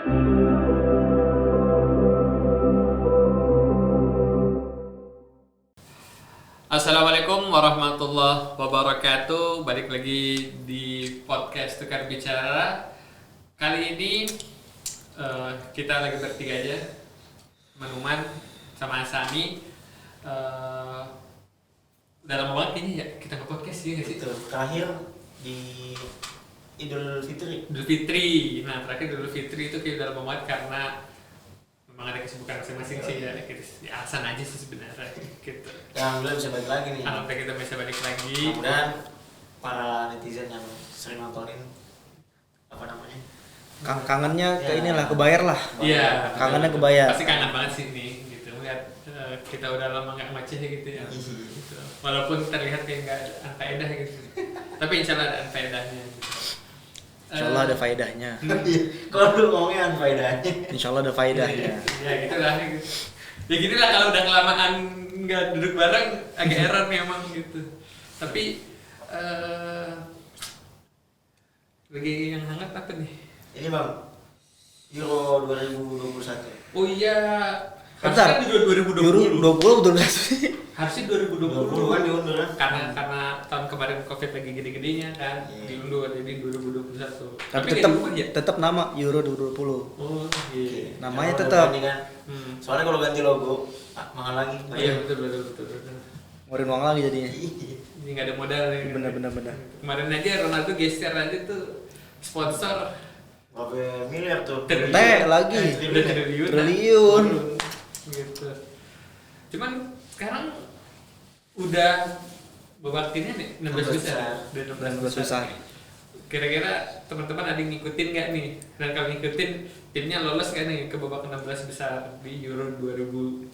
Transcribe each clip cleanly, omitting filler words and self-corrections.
Assalamualaikum warahmatullahi wabarakatuh. Balik lagi di podcast Tukar Bicara. Kali ini kita lagi bertiga aja, Manuman sama Asani. Udah lama banget ini ya kita nge-podcast ya nggak sih? Itu terakhir di Idul Fitri. Idul Fitri. Nah terakhir Idul Fitri itu kayak udah lama banget karena memang ada kesibukan masing-masing sih ya. Gitu. Alasan aja sih sebenarnya gitu. Dan alhamdulillah bisa balik lagi nih. Sampai kita bisa balik lagi. Mudah-mudahan para netizen yang sering nontonin apa namanya? Kangennya Ya. ke inilah, kebayar lah. Iya. Kangennya kebayar. Pasti kangen banget sih nih gitu. Lihat kita udah lama nggak ngoceh gitu ya. Gitu. Walaupun terlihat kayak nggak ada faedah gitu. Tapi insya Allah ada faedahnya. Gitu. Insya Allah ada faedahnya. Kalau lu ngomongnya apa faedahnya? Insya Allah ada faedahnya. Ya gitulah. Gitu. Ya gini lah kalau udah kelamaan nggak duduk bareng agak error nih emang gitu. Tapi lagi yang hangat apa nih? Ini Bang, Euro 2021. Oh iya. Bentar. Harusnya di 2020. Euro 20 betul nggak sih? Harusnya 2020 20 kan diundur kan? karena tahun kemarin Covid lagi gede-gedenya kan, diundur jadi 2021. Tapi nggak tetap diubah ya? tetap nama Euro 2020. Oh iya. Namanya Kalau tetap. ganti kan. Hmm. Soalnya kalau ganti logo mahal lagi. Iya betul. Ngeluarin uang lagi jadinya. Ini nggak ada modal nih. Bener. Kemarin aja Ronaldo geser aja tuh sponsor Berapa miliar tuh? Teh lagi. udah triliun. Triliun. Gitu. Cuman sekarang udah babak timnya nih 16 besar. Udah 16 besar. Kira-kira teman-teman ada yang ngikutin nggak nih? Dan kalau ngikutin timnya lolos nggak nih ke babak 16 besar di Euro 2020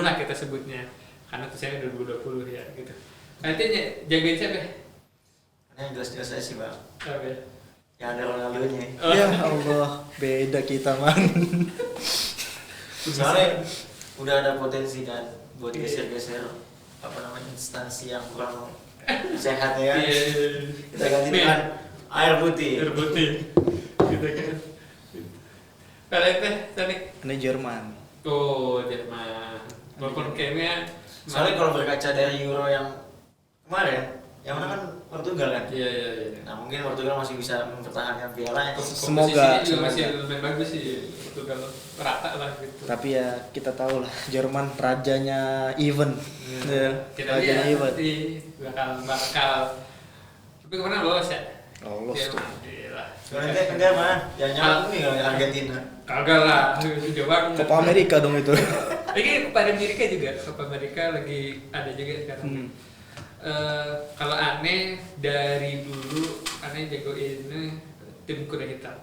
lah kita sebutnya, karena tuh saya 2020 ya gitu. Nanti jagain siapa? Ini yang jelas-jelas aja sih Bang. Siapa ya? Yang ada Ronaldo-nya. Ya Allah, beda kita man. Soalnya udah ada potensi kan buat geser-geser apa namanya instansi yang kurang sehat ya. Iya. Kita ganti dengan air putih. Air putih. Gitu kan. Kalau itu tadi. Ini Jerman. Oh Jerman. Walaupun kayaknya. Soalnya kalau berkaca dari Euro yang kemarin, yang mana kan Portugal kan. Iya. Nah mungkin Portugal masih bisa mempertahankan pialanya. Semoga. Komposisinya juga masih lumayan bagus sih. Portugal rata lah gitu. Tapi ya kita tahu lah Jerman rajanya event. Ya, Kita rajanya lihat event. nanti bakal. Tapi kemana lolos ya? Lolos tuh. Gila. Soalnya enggak mah, jangan nyala nih kalau Argentina. Kagak lah, itu banget. Copa Amerika dong itu. Ini Copa Amerika juga, Copa Amerika lagi ada juga sekarang. Kalau aneh dari dulu, aneh jagoin tim kuda hitam.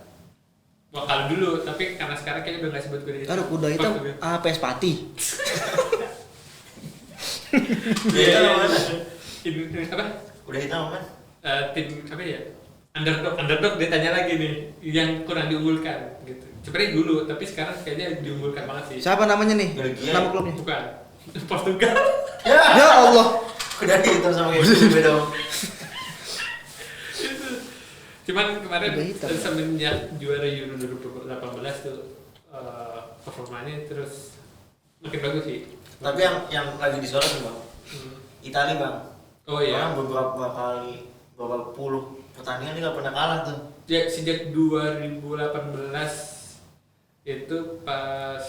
Wah kalau dulu, tapi karena sekarang kayaknya udah nggak sebut kuda hitam. Taruh kuda hitam, PS Pati. Iya mana? Ini apa? Udah hitam kan? Tim apa ya? Underdog dia tanya lagi nih, yang kurang diunggulkan gitu. Sebenarnya dulu, tapi sekarang kayaknya diunggulkan banget sih. Siapa namanya nih? Belgia. Nama klubnya? Bukan. Portugal. Ya, Ya Allah. udah hitam sama kayak gitu beda. Cuman kemarin Udah hitam, ya? semenjak juara Euro 2018 tuh performanya terus makin bagus sih. Tapi yang lagi disorot nih Bang, Italia Bang. Oh iya. Orang beberapa puluh pertandingan dia nggak pernah kalah tuh. Ya sejak 2018 itu pas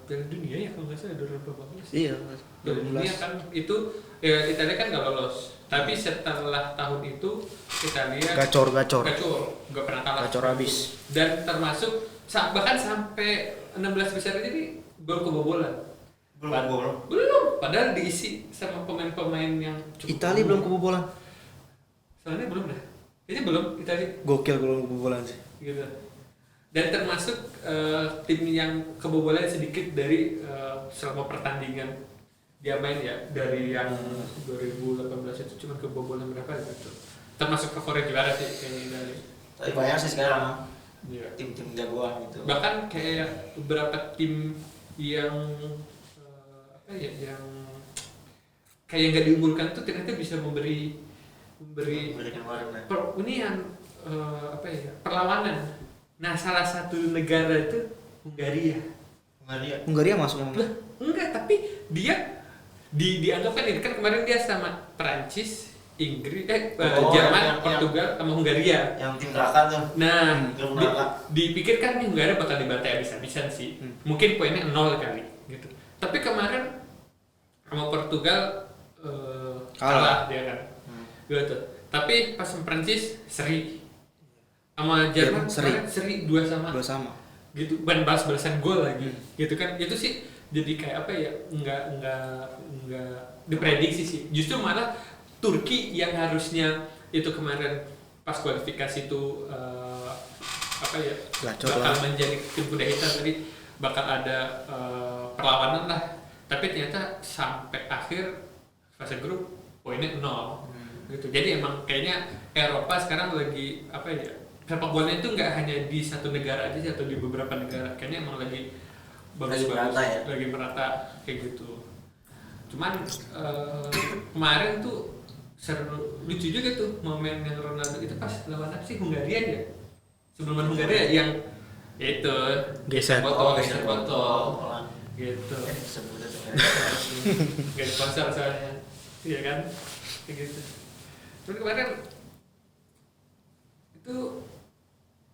Piala Dunia ya kalau nggak salah 2018. Iya. Piala Dunia kan itu ya Italia kan nggak lolos. Tapi setelah tahun itu Italia Gacor. nggak pernah kalah. Gacor habis. Dan termasuk bahkan sampai 16 besar ini belum kebobolan. Belum, padahal diisi sama pemain-pemain yang cukup. Italia belum kebobolan. Soalnya belum dah. Ini belum Italia Gokil belum kebobolan sih. gitu. Dan termasuk tim yang kebobolan sedikit dari selama pertandingan dia main ya, dari yang 2018 itu cuma kebobolan berapa gitu. Termasuk favorit juara sih kayaknya dari. Tapi banyak sih sekarang Iya. tim-tim jagoan gitu. Bahkan kayak beberapa tim yang yang kayak nggak diunggulkan tuh ternyata bisa memberikan memberikan warna. perlawanan Nah, salah satu negara itu Hungaria. Hungaria masuk emang. Lah, enggak, tapi dia dianggap kan ini kan kemarin dia sama Perancis, Inggris, Jerman, Portugal sama Hungaria. Yang tim neraka tuh. Nah, Tim neraka. dipikirkan nih Hungaria bakal dibantai habis-habisan sih. Mungkin poinnya 0 kali gitu. Tapi kemarin sama Portugal kalah dia kan. Gitu. Tapi pas sama Prancis seri. Sama Jerman seri 2-2 sama. Gitu, bukan balas-balasan gol lagi. Gitu kan. Itu sih jadi kayak apa ya? Enggak diprediksi sih. Justru malah Turki yang harusnya itu kemarin pas kualifikasi itu apa ya? Bakal menjadi tim kuda hitam tadi, bakal ada perlawanan lah. Tapi ternyata sampai akhir fase grup poinnya 0 gitu. Jadi emang kayaknya Eropa sekarang lagi apa ya, sepak bolanya itu nggak hanya di satu negara aja atau di beberapa negara, kayaknya emang lagi bagus-bagus, lagi merata kayak gitu. Cuman kemarin tuh seru, lucu juga tuh momen yang Ronaldo itu pas lawan apa sih, Hungaria ya, sebelum Hungaria yang itu geser botol gitu. Gak sponsor soalnya, iya kan, kayak gitu. Terus kemarin itu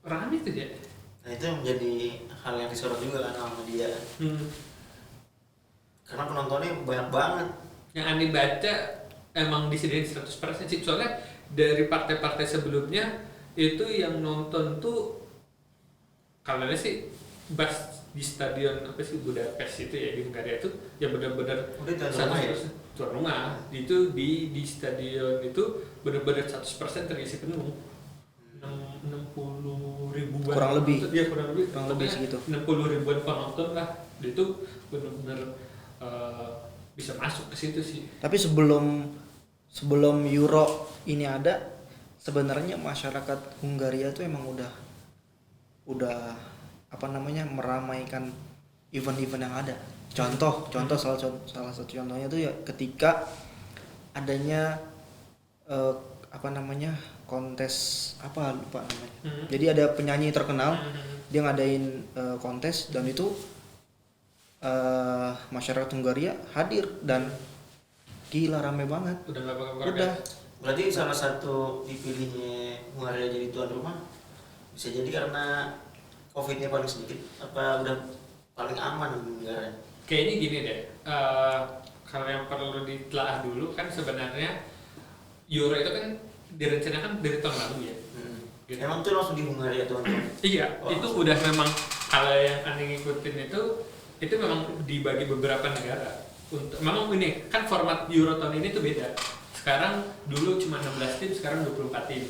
rame tuh ya. Nah itu menjadi hal yang disorot juga kan sama dia. Karena penontonnya banyak banget. Yang Andi baca emang disediain 100% sih, soalnya dari partai-partai sebelumnya itu yang nonton tuh kalau sih bas di stadion apa sih Budapest itu ya di Hungaria itu yang benar-benar tuan rumah itu di stadion itu benar-benar 100% terisi penuh. 60 ribuan kurang lebih segitu. 60 ribuan penonton lah, itu benar-benar bisa masuk ke situ sih. Tapi sebelum Euro ini ada, sebenarnya masyarakat Hungaria tuh emang udah apa namanya, meramaikan event-event yang ada. Contoh salah satu contohnya tuh ya ketika adanya apa namanya, kontes apa lupa namanya. Jadi ada penyanyi terkenal, dia ngadain kontes dan itu masyarakat Hungaria hadir dan gila rame banget. Udah. Berarti salah satu dipilihnya Hungaria jadi tuan rumah bisa jadi karena COVID-nya paling sedikit, apa udah paling aman negara? Kayaknya gini deh, kalau yang perlu ditelaah dulu kan sebenarnya Euro itu kan direncanakan dari tahun lalu ya. Gitu. Emang tuh langsung di Hungaria tuan rumah? Iya, itu udah memang kalau yang aneh ngikutin itu memang dibagi beberapa negara. Memang ini kan format Euro tahun ini tuh beda. Sekarang dulu cuma 16 tim, sekarang 24 tim.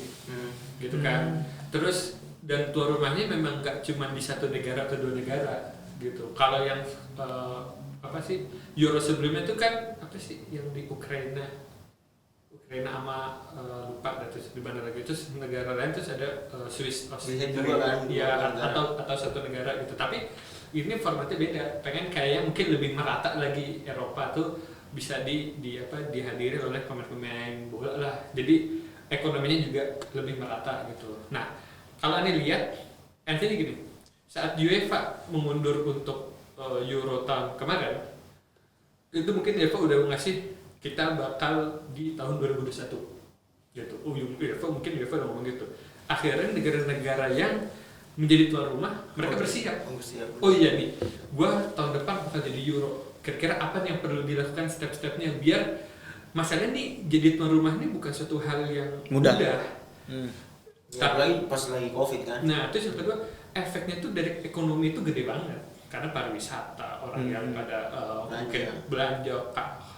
Gitu kan. Terus dan tuan rumahnya memang nggak cuma di satu negara atau dua negara gitu. Kalau yang apa sih Euro sebelumnya itu kan apa sih yang di Ukraina sama lupa, terus di mana lagi, terus negara lain terus ada Swiss, Austria juga kan ya, atau satu negara gitu. Tapi ini formatnya beda, pengen kayak mungkin lebih merata lagi, Eropa tuh bisa dihadiri oleh pemain-pemain bola lah, jadi ekonominya juga lebih merata gitu. Nah kalau Anda lihat, intinya gini, saat UEFA mengundur untuk Euro tahun kemarin, itu mungkin UEFA udah ngasih kita bakal di tahun 2021 gitu. UEFA udah ngomong gitu. Akhirnya negara-negara yang menjadi tuan rumah mereka bersiap. Oh iya nih, gua tahun depan bakal jadi Euro. Kira-kira apa nih yang perlu dilakukan step-stepnya biar masalahnya nih jadi tuan rumah ini bukan suatu hal yang mudah. Ya, apalagi pas lagi COVID kan. Nah, terus yang kedua, efeknya tuh dari ekonomi itu gede banget. Karena pariwisata, orang yang pada mungkin belanja,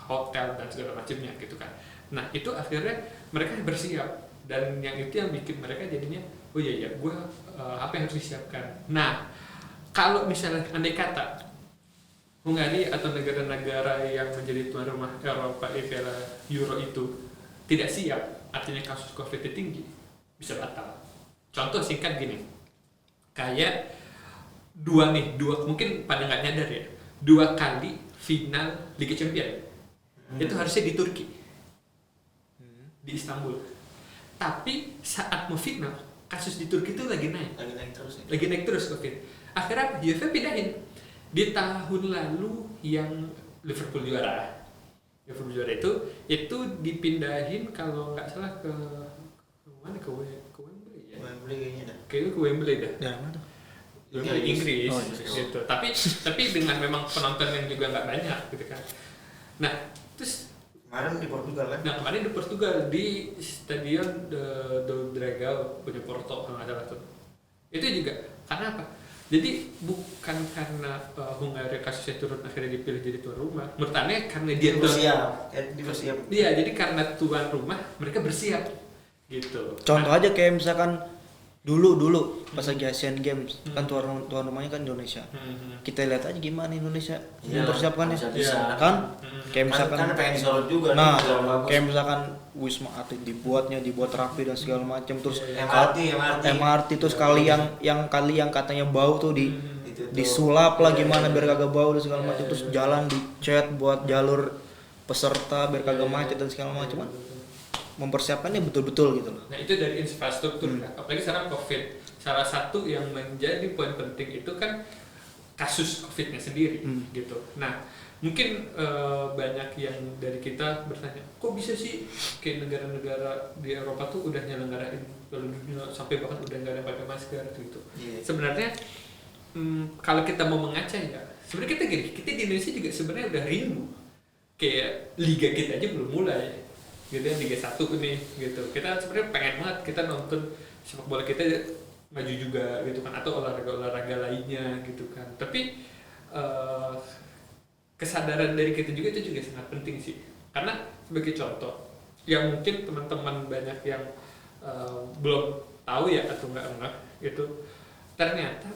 hotel dan segala macamnya gitu kan. Nah, itu akhirnya mereka bersiap, dan yang itu yang bikin mereka jadinya, oh iya gue apa yang harus disiapkan. Nah, kalau misalnya andai kata Hungaria atau negara-negara yang menjadi tuan rumah Eropa Euro itu tidak siap, artinya kasus COVID tinggi, bisa batal. Contoh singkat gini, kayak dua mungkin pada nggak nyadar ya, 2 kali final Liga Champions itu harusnya di Turki, di Istanbul. Tapi saat mau final kasus di Turki itu lagi naik. Lagi naik terus COVID. Akhirnya UEFA pindahin. Di tahun lalu yang Liverpool juara itu dipindahin kalau nggak salah ke mana, ke Wembley ya. Wembley kayaknya dah. Kayaknya ke Wembley dah. Ya, mana tuh? Inggris Oh, Inggris. gitu. Tapi dengan memang penonton yang juga nggak banyak gitu kan. Nah, terus Kemarin di Portugal kan? kemarin di Portugal di Stadion do Dragão punya Porto kalau nggak salah tuh. Itu juga karena apa? Jadi bukan karena Hungaria kasusnya turun akhirnya dipilih jadi tuan rumah. Menurut aneh karena dia bersiap. Iya, jadi karena tuan rumah mereka bersiap gitu. Contoh aja kayak misalkan dulu pas lagi Asian Games kan tuan rumahnya kan Indonesia. Kita lihat aja gimana Indonesia mempersiapkannya. Bisa. Kan kayak misalkan kan pengen disorot juga nah nih, bagus. kayak misalkan Wisma Atlet dibuat rapi dan segala macam, terus MRT terus kali yang katanya bau tuh disulap lah gimana biar kagak bau dan segala macam, terus jalan dicat buat jalur peserta biar kagak macet dan segala macam. Mempersiapkannya betul-betul gitu loh. Nah, itu dari infrastruktur kan. Apalagi sekarang COVID. Salah satu yang menjadi poin penting itu kan kasus COVID-nya sendiri gitu. Nah, mungkin banyak yang dari kita bertanya, kok bisa sih kayak negara-negara di Eropa tuh udah nyelenggarain Piala Dunia sampai bahkan udah nggak ada pakai masker gitu. Sebenarnya kalau kita mau mengaca ya, sebenarnya kita di Indonesia juga sebenarnya udah rindu. Kayak liga kita aja belum mulai. Gitu ya, Liga 1 nih gitu. Kita sebenarnya pengen banget kita nonton sepak bola kita maju juga gitu kan, atau olahraga lainnya gitu kan. Tapi kesadaran dari kita juga itu juga sangat penting sih. Karena sebagai contoh, yang mungkin teman-teman banyak yang belum tahu ya atau nggak gitu. Ternyata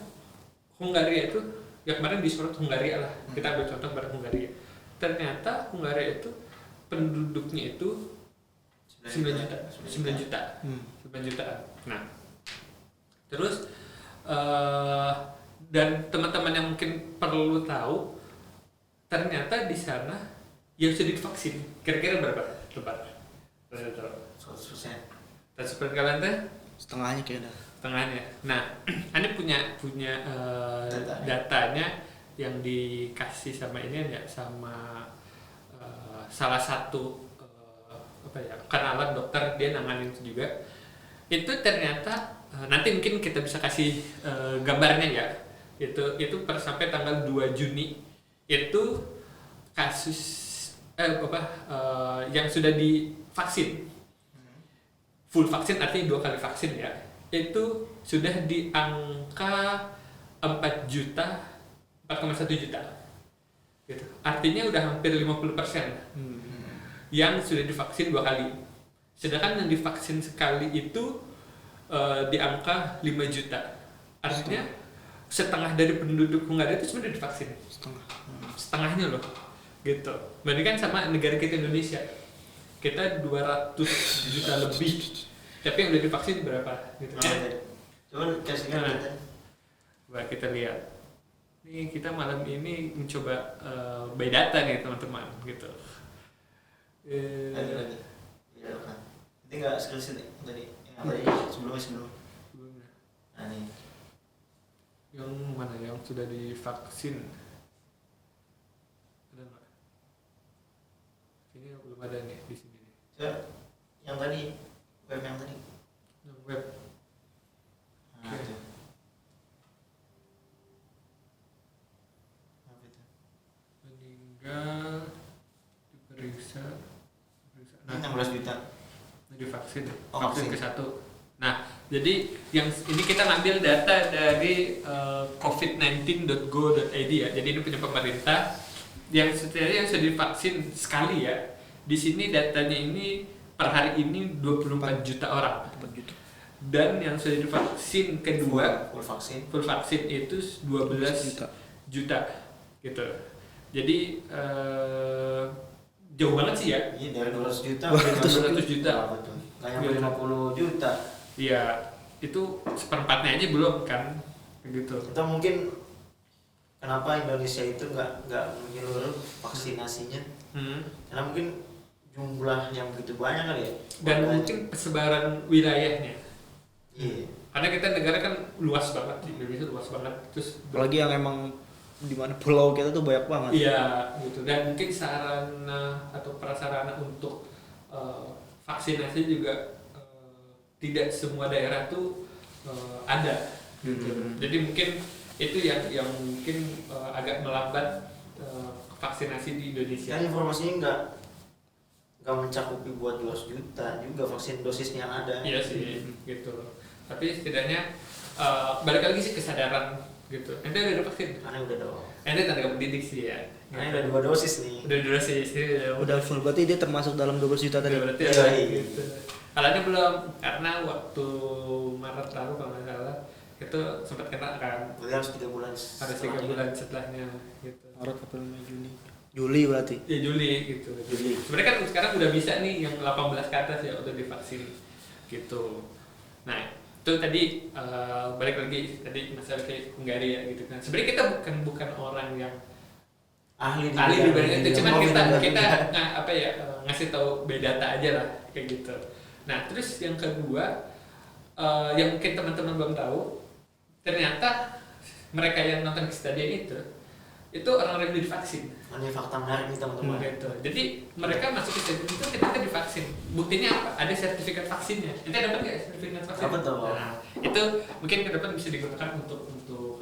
Hungaria itu, ya kemarin disorot Hungaria lah. Kita ambil contoh pada Hungaria. Ternyata Hungaria itu penduduknya itu 9 juta. Nah, terus dan teman-teman yang mungkin perlu tahu, ternyata di sana yang sudah divaksin kira-kira berapa? Tepat. 100%. Seperti kalian teh? Setengahnya kayaknya. Setengahnya. Nah, Anda punya datanya yang dikasih sama ini ya, sama salah satu kenalan dokter, dia nanganin itu juga. Itu ternyata nanti mungkin kita bisa kasih gambarnya ya. Itu sampai tanggal 2 Juni itu kasus yang sudah divaksin. Full vaksin artinya 2 kali vaksin ya. Itu sudah di angka 4,1 juta. Gitu. Artinya udah hampir 50%. Yang sudah divaksin 2 kali. Sedangkan yang divaksin sekali itu di angka 5 juta. Artinya setengah dari penduduk Hungaria itu sudah divaksin. Setengahnya loh. Gitu. Bandingkan sama negara kita Indonesia. Kita 200 juta lebih. Tapi yang udah divaksin berapa? Gitu. Cuman kasihkan kita. Coba kita lihat. Nih kita malam ini mencoba by data nih teman-teman gitu. Lagi. Ya, kan. Nanti nggak screenshot nih tadi. Yang sebelum. Nah, nih. Yang mana yang sudah divaksin? Ada nggak? Ini belum ada nih di sini nih. Yang tadi, web yang tadi. Yang web. Nah, itu. Meninggal diperiksa. Nah, 16 juta. Divaksin. Oh, vaksin vaksin. ke-1. Nah, jadi yang ini kita ngambil data dari covid19.go.id ya. Jadi ini punya pemerintah yang setidaknya yang sudah divaksin sekali ya. Di sini datanya ini per hari ini 24 juta orang. 4 juta. Dan yang sudah divaksin kedua full vaksin itu 12 juta gitu. Jadi jauh banget sih ya. Iya, dari 200 juta 200 juta. Kayak 50 juta. Iya, itu seperempatnya aja belum kan, gitu. Atau mungkin kenapa Indonesia itu nggak menyeluruh vaksinasinya? Karena mungkin jumlah yang begitu banyak kali ya. Dan mungkin persebaran wilayahnya. Iya. Karena kita negara kan luas banget, di Indonesia luas banget, terus Apalagi yang emang di mana pulau kita tuh banyak banget. iya gitu, dan mungkin sarana atau prasarana untuk vaksinasi juga tidak semua daerah tuh ada gitu. Jadi mungkin itu yang mungkin agak melambat vaksinasi di Indonesia. Kan informasinya nggak mencakupi buat 200 juta juga vaksin dosisnya yang ada. Iya sih, gitu. Tapi setidaknya balik lagi sih kesadaran gitu. Ente udah vaksin? Karena udah dong. Ente tenaga pendidik sih ya. Karena udah 2 dosis nih. Udah dosis sih. Udah full, berarti dia termasuk dalam 12 juta tadi. Berarti Iya, ada iya. gitu. Kalau ini belum, karena waktu Maret lalu kalau nggak salah itu sempat kena kan. Berarti harus 3 bulan. Harus 3 bulan setelahnya gitu. Maret, April, Mei, Juni. Juli berarti. Ya Juli gitu. Juli. Sebenarnya kan sekarang udah bisa nih yang 18 ke atas ya untuk divaksin gitu. Nah itu tadi balik lagi tadi masalah kayak Hungaria gitu kan. Sebenarnya kita bukan orang yang Ahli di ahli di bidang bidang itu, cuman COVID kita dan kita COVID. ngasih tahu beda data aja lah kayak gitu. Nah terus yang kedua yang mungkin teman-teman belum tahu, ternyata mereka yang nonton kejadian itu orang-orang yang divaksin. Ini fakta menarik nih teman-teman. Gitu. Jadi mereka masuk ke stadion itu ketika divaksin. Buktinya apa? Ada sertifikat vaksinnya. Kita dapat nggak sertifikat vaksin? Dapat dong. Nah, itu mungkin ke depan bisa digunakan untuk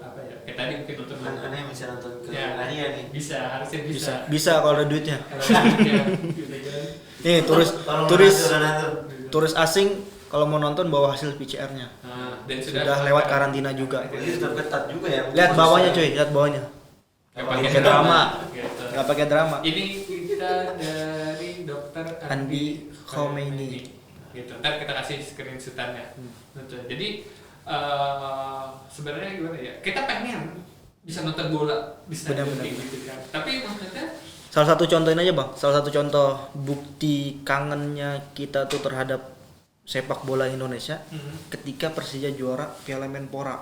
apa ya? Kayak tadi mungkin untuk Karena yang bisa nonton ke Ya. Hungaria nih. bisa, harusnya bisa. Bisa kalau ada duitnya. Kalau ya, gitu kan. Nih, Tolong turis donatur. turis asing kalau mau nonton bawa hasil PCR-nya. Nah, dan Sudah lewat karantina juga. Jadi tetap ketat juga ya. Lihat bawahnya cuy, lihat bawahnya. Nggak Pakai drama. Gitu. Nggak pakai drama. Ini kita dari dokter Andi Khomeini. Gitu. Ntar kita kasih screenshotannya. Gitu. Jadi sebenarnya gimana ya? Kita pengen bisa nonton bola di stadion Benar-benar. gitu kan. Tapi maksudnya Salah satu contohin aja bang, salah satu contoh bukti kangennya kita tuh terhadap sepak bola Indonesia ketika Persija juara Piala Menpora.